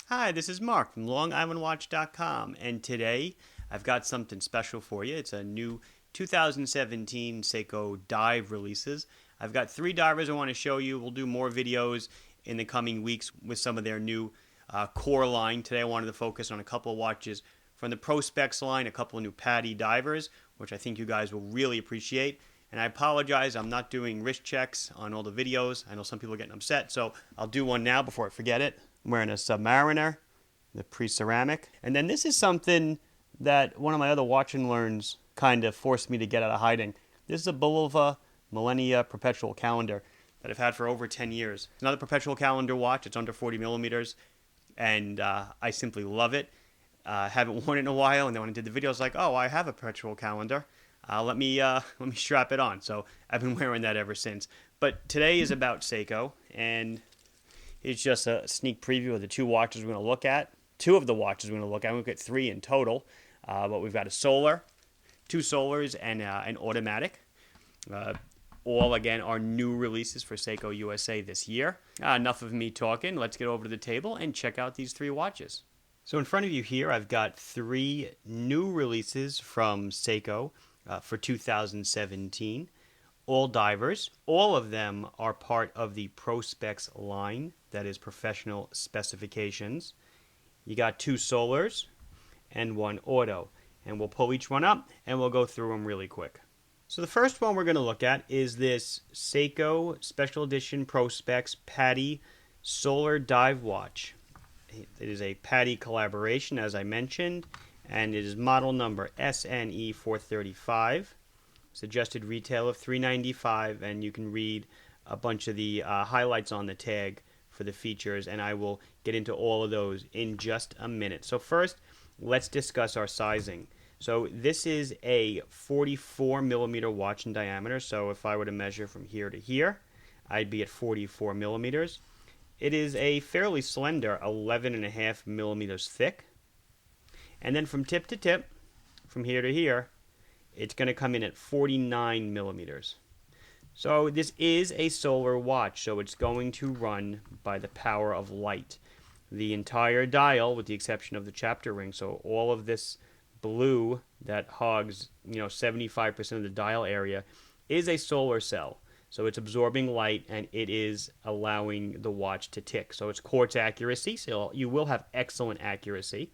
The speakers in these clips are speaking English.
Hi, this is Mark from LongIslandWatch.com, and today I've got something special for you. It's a new 2017 Seiko dive releases. I've got 3 divers I want to show you. We'll do more videos in the coming weeks with some of their new core line. Today I wanted to focus on a couple of watches from the Prospex line, a couple of new PADI divers, which I think you guys will really appreciate. And I apologize, I'm not doing wrist checks on all the videos. I know some people are getting upset, so I'll do one now before I forget it. I'm wearing a Submariner, the pre-ceramic. And then this is something that one of my other watch and learns kind of forced me to get out of hiding. This is a Bulova Millennia Perpetual Calendar that I've had for over 10 years. It's another Perpetual Calendar watch. It's under 40 millimeters, and I simply love it. Haven't worn it in a while, and then when I did the video, I was like, oh, I have a Perpetual Calendar. Let me strap it on. So I've been wearing that ever since. But today is about Seiko, and it's just a sneak preview of the 2 watches we're going to look at. 2 of the watches we're going to look at. We'll get 3 in total. But we've got a solar, 2 solars, and an automatic. All, again, are new releases for Seiko USA this year. Enough of me talking. Let's get over to the table and check out these 3 watches. So in front of you here, I've got 3 new releases from Seiko for 2017. All divers. All of them are part of the Prospex line, that is professional specifications. You got 2 solars and 1 auto. And we'll pull each one up and we'll go through them really quick. So the first one we're going to look at is this Seiko Special Edition Prospex PADI Solar Dive Watch. It is a PADI collaboration, as I mentioned, and it is model number SNE435. Suggested retail of $395, and you can read a bunch of the highlights on the tag for the features, and I will get into all of those in just a minute. So first, let's discuss our sizing. So this is a 44 millimeter watch in diameter, so if I were to measure from here to here, I'd be at 44 millimeters. It is a fairly slender 11.5 millimeters thick, and then from tip to tip, from here to here, it's going to come in at 49 millimeters. So this is a solar watch, so it's going to run by the power of light. The entire dial, with the exception of the chapter ring, so all of this blue that hogs 75% of the dial area, is a solar cell. So it's absorbing light, and it is allowing the watch to tick. So it's quartz accuracy, so you will have excellent accuracy.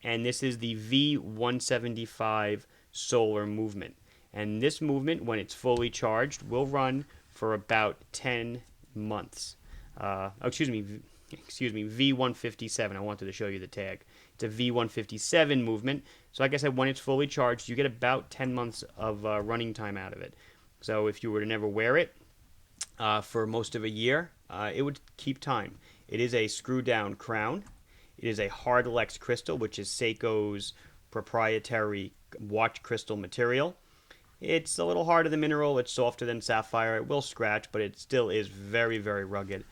And this is the V175 solar movement. And this movement, when it's fully charged, will run for about 10 months. V157. I wanted to show you the tag. It's a V157 movement. So like I said, when it's fully charged, you get about 10 months of running time out of it. So if you were to never wear it for most of a year, it would keep time. It is a screw-down crown. It is a hard Lex crystal, which is Seiko's proprietary watch crystal material. It's a little harder than mineral. It's softer than sapphire. It will scratch, but it still is very, very rugged.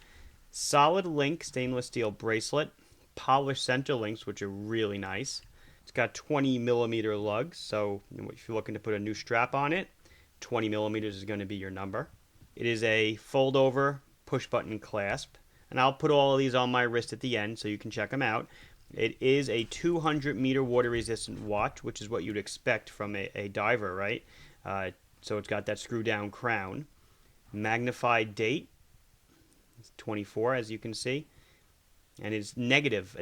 Solid link stainless steel bracelet. Polished center links, which are really nice. It's got 20 millimeter lugs, so if you're looking to put a new strap on it, 20 millimeters is going to be your number. It is a fold-over push-button clasp, and I'll put all of these on my wrist at the end so you can check them out. It is a 200-meter water-resistant watch, which is what you'd expect from a diver, right? So it's got that screw-down crown. Magnified date, it's 24, as you can see, and it's negative.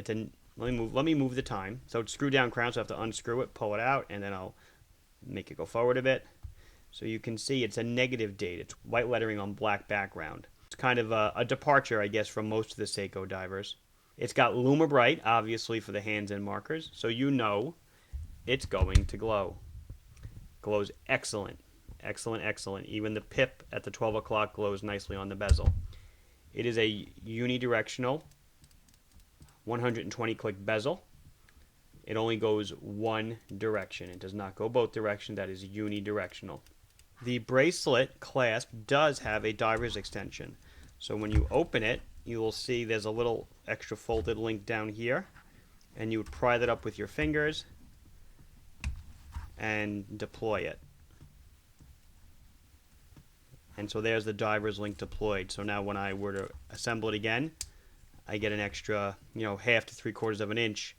Let me move the time. So it's screw-down crown, so I have to unscrew it, pull it out, and then I'll make it go forward a bit. So you can see it's a negative date. It's white lettering on black background. It's kind of a departure, I guess, from most of the Seiko divers. It's got LumiBrite, obviously, for the hands and markers, so you know it's going to glow. Glows excellent. Excellent, excellent. Even the pip at the 12 o'clock glows nicely on the bezel. It is a unidirectional 120-click bezel. It only goes one direction. It does not go both directions. That is unidirectional. The bracelet clasp does have a diver's extension. So when you open it, you will see there's a little extra folded link down here, and you would pry that up with your fingers and deploy it. And so there's the diver's link deployed. So now when I were to assemble it again, I get an extra, half to 3/4 of an inch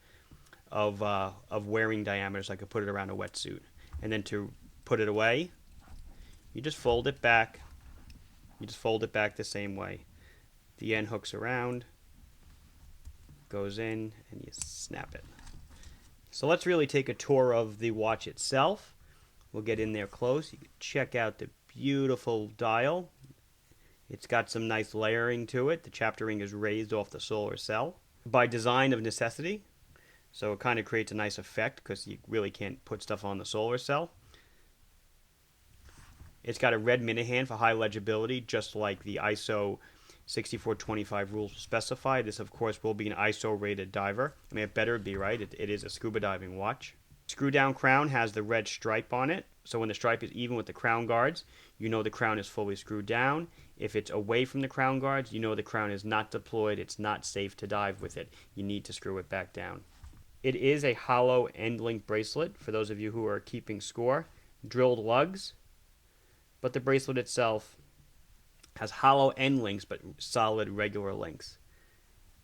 of wearing diameter, so I could put it around a wetsuit. And then to put it away, you just fold it back. You just fold it back the same way. The end hooks around, goes in, and you snap it. So let's really take a tour of the watch itself. We'll get in there close. You can check out the beautiful dial. It's got some nice layering to it. The chapter ring is raised off the solar cell by design of necessity. So it kind of creates a nice effect because you really can't put stuff on the solar cell. It's got a red minute hand for high legibility, just like the ISO 6425 rules specify. This, of course, will be an ISO rated diver. I mean, it better be, right? It is a scuba diving watch. Screw down crown has the red stripe on it. So when the stripe is even with the crown guards, you know the crown is fully screwed down. If it's away from the crown guards, you know the crown is not deployed. It's not safe to dive with it. You need to screw it back down. It is a hollow end link bracelet for those of you who are keeping score. Drilled lugs, but the bracelet itself has hollow end links but solid regular links.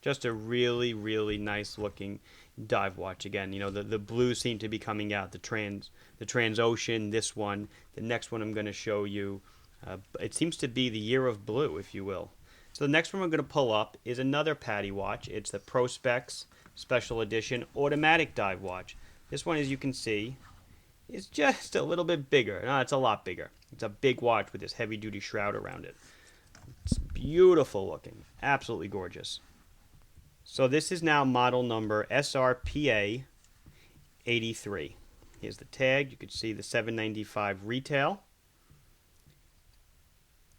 Just a really, really nice looking dive watch. Again, the blues seem to be coming out. The Transocean, this one, the next one I'm going to show you. It seems to be the year of blue, if you will. So the next one we're going to pull up is another PADI watch. It's the Prospex Special Edition Automatic Dive Watch. This one, as you can see, is just a little bit bigger. No, it's a lot bigger. It's a big watch with this heavy-duty shroud around it. It's beautiful looking. Absolutely gorgeous. So this is now model number SRPA 83. Here's the tag. You can see the $795 retail.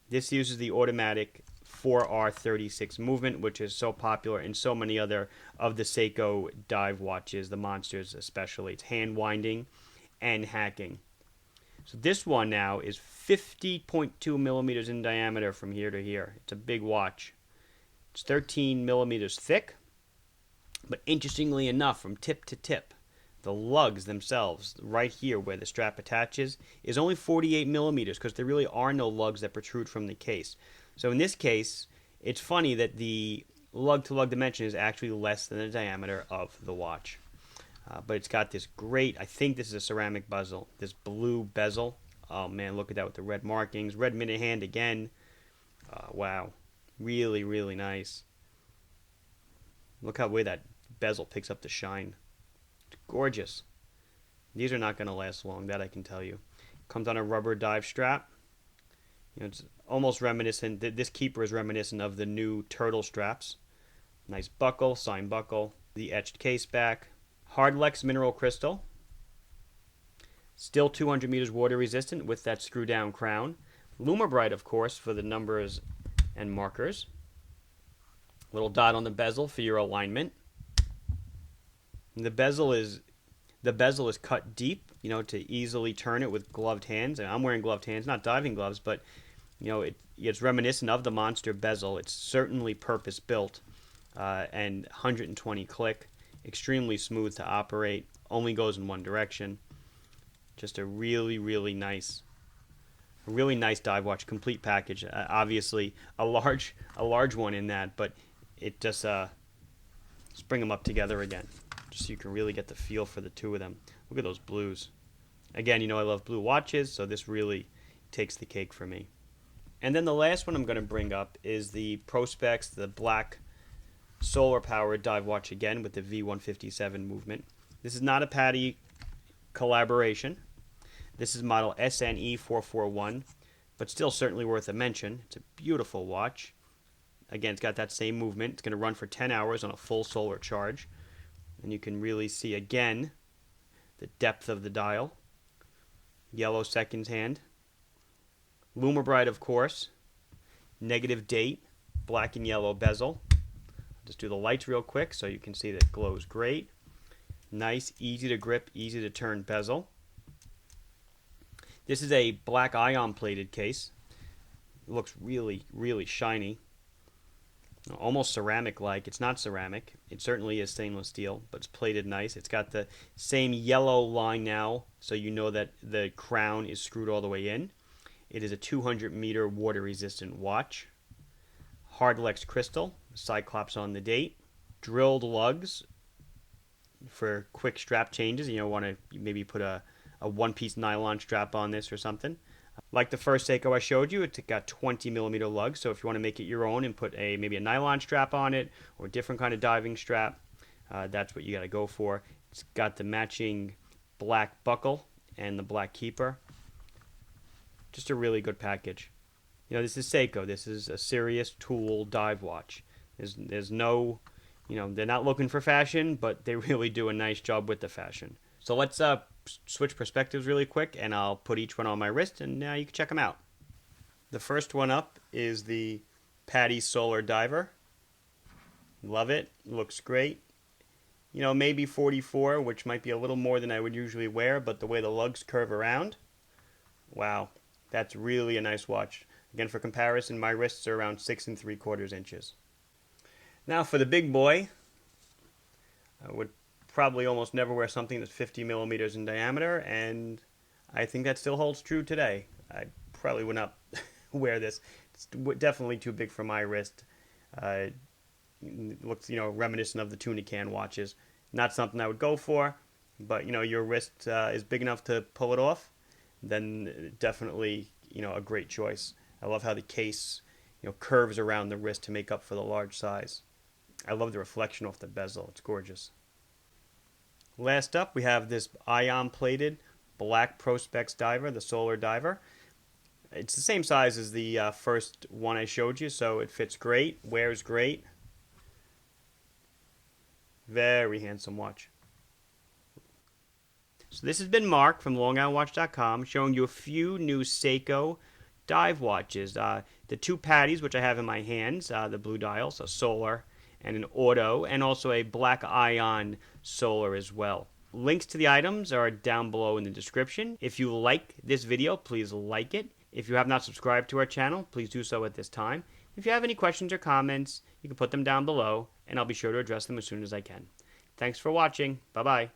This uses the automatic 4R36 movement, which is so popular in so many other of the Seiko dive watches, the monsters especially. It's hand winding and hacking. So this one now is 50.2 millimeters in diameter from here to here. It's a big watch. It's 13 millimeters thick, but interestingly enough, from tip to tip, the lugs themselves, right here where the strap attaches, is only 48 millimeters because there really are no lugs that protrude from the case. So in this case, it's funny that the lug-to-lug dimension is actually less than the diameter of the watch. But it's got this great, I think this is a ceramic bezel, this blue bezel. Oh man, look at that with the red markings. Red minute hand again. Wow. Really, really nice. Look how way that bezel picks up the shine. It's gorgeous. These are not going to last long, that I can tell you. Comes on a rubber dive strap. It's almost reminiscent. This keeper is reminiscent of the new turtle straps. Nice buckle, sign buckle. The etched case back. Hardlex mineral crystal. Still 200 meters water resistant with that screw down crown. Lumabrite, of course, for the numbers and markers. Little dot on the bezel for your alignment. And the bezel is cut deep, to easily turn it with gloved hands. And I'm wearing gloved hands, not diving gloves, but it's reminiscent of the monster bezel. It's certainly purpose built, and 120 click. Extremely smooth to operate, only goes in one direction. Just a really, really nice dive watch, complete package. Obviously a large one in that, but it just let's bring them up together again, just so you can really get the feel for the two of them. Look at those blues. Again, I love blue watches, so this really takes the cake for me. And then the last one I'm going to bring up is the Prospex, the black solar-powered dive watch again with the V157 movement. This is not a PADI collaboration. This is model SNE441, but still certainly worth a mention. It's a beautiful watch. Again, it's got that same movement. It's going to run for 10 hours on a full solar charge. And you can really see, again, the depth of the dial. Yellow seconds hand. Lumabrite, of course. Negative date. Black and yellow bezel. Just do the lights real quick so you can see that it glows great. Nice, easy to grip, easy to turn bezel. This is a black ion plated case. It looks really, really shiny. Almost ceramic-like. It's not ceramic. It certainly is stainless steel, but it's plated nice. It's got the same yellow line now, so you know that the crown is screwed all the way in. It is a 200-meter water-resistant watch. Hardlex crystal, Cyclops on the date. Drilled lugs for quick strap changes. You know, want to maybe put a one-piece nylon strap on this or something. Like the first Seiko I showed you, it's got 20 millimeter lugs, so if you want to make it your own and put maybe a nylon strap on it or a different kind of diving strap, that's what you got to go for. It's got the matching black buckle and the black keeper. Just a really good package. You know, this is Seiko. This is a serious tool dive watch. There's no, you know, they're not looking for fashion, but they really do a nice job with the fashion. So let's switch perspectives really quick, and I'll put each one on my wrist, and now you can check them out. The first one up is the PADI Solar Diver. Love it. Looks great. You know, maybe 44, which might be a little more than I would usually wear, but the way the lugs curve around, wow, that's really a nice watch. Again, for comparison, my wrists are around 6 3/4 inches. Now for the big boy, I would probably almost never wear something that's 50 millimeters in diameter, and I think that still holds true today. I probably would not wear this. It's definitely too big for my wrist. It looks, you know, reminiscent of the tuna can watches. Not something I would go for, but, you know, your wrist is big enough to pull it off, then definitely, you know, a great choice. I love how the case, you know, curves around the wrist to make up for the large size. I love the reflection off the bezel. It's gorgeous. Last up, we have this ion-plated black Prospex diver, the Solar Diver. It's the same size as the first one I showed you, so it fits great, wears great. Very handsome watch. So this has been Mark from LongIslandWatch.com showing you a few new Seiko dive watches. The two PADIs, which I have in my hands, the blue dials, a solar and an auto, and also a black ion solar as well. Links to the items are down below in the description. If you like this video, please like it. If you have not subscribed to our channel, please do so at this time. If you have any questions or comments, you can put them down below, and I'll be sure to address them as soon as I can. Thanks for watching. Bye-bye.